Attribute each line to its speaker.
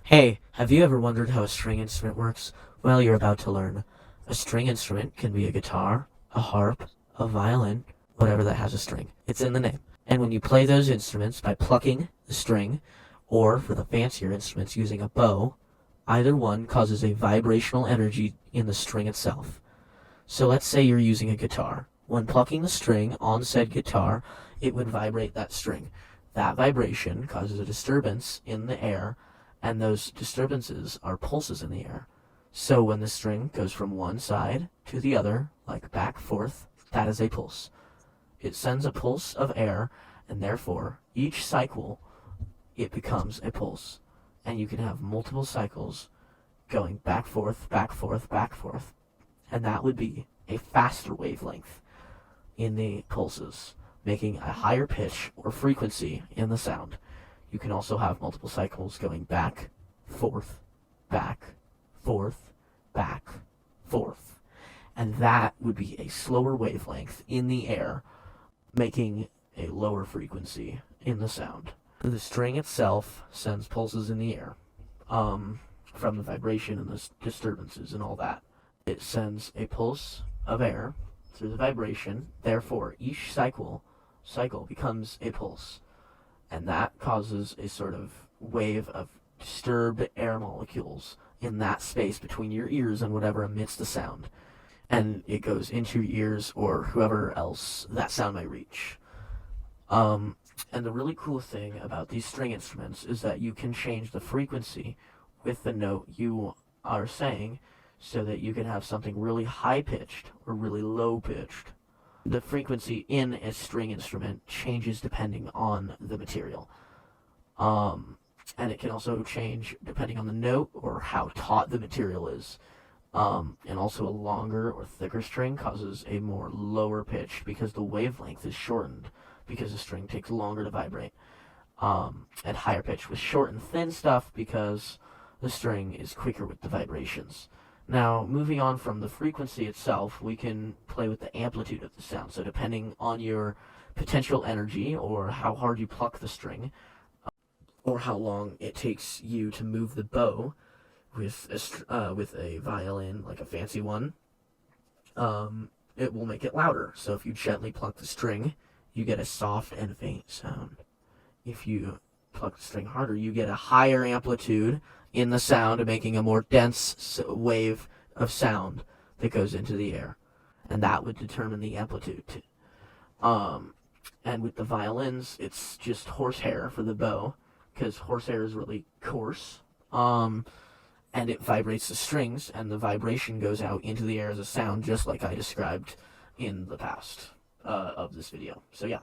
Speaker 1: Hey, have you ever wondered how a string instrument works? Well, you're about to learn. A string instrument can be a guitar, a harp, a violin, whatever that has a string. It's in the name. And when you play those instruments by plucking the string, or for the fancier instruments using a bow, either one causes a vibrational energy in the string itself. So let's say you're using a guitar. When plucking the string on said guitar, it would vibrate that string. That vibration causes a disturbance in the air, and those disturbances are pulses in the air. So when the string goes from one side to the other, like back, forth, that is a pulse. It sends a pulse of air, and therefore, each cycle, it becomes a pulse. And you can have multiple cycles going back, forth, back, forth, back, forth. And that would be a faster wavelength in the pulses, making a higher pitch or frequency in the sound. You can also have multiple cycles going back, forth, back, forth, back, forth. And that would be a slower wavelength in the air, making a lower frequency in the sound. The string itself sends pulses in the air from the vibration and the disturbances and all that. It sends a pulse of air through the vibration. Therefore, each cycle becomes a pulse. And that causes a sort of wave of disturbed air molecules in that space between your ears and whatever emits the sound. And it goes into your ears or whoever else that sound might reach. And the really cool thing about these string instruments is that you can change the frequency with the note you are saying so that you can have something really high-pitched or really low-pitched. The frequency in a string instrument changes depending on the material. And it can also change depending on the note or how taut the material is. And also a longer or thicker string causes a more lower pitch because the wavelength is shortened because the string takes longer to vibrate. And higher pitch with short and thin stuff because the string is quicker with the vibrations. Now, moving on from the frequency itself, we can play with the amplitude of the sound. So depending on your potential energy or how hard you pluck the string, or how long it takes you to move the bow with a violin, like a fancy one, it will make it louder. So if you gently pluck the string, you get a soft and faint sound. If you pluck the string harder, you get a higher amplitude in the sound, making a more dense wave of sound that goes into the air. And that would determine the amplitude. And with the violins, it's just horsehair for the bow, because horsehair is really coarse. And it vibrates the strings, and the vibration goes out into the air as a sound, just like I described in the past of this video. So yeah.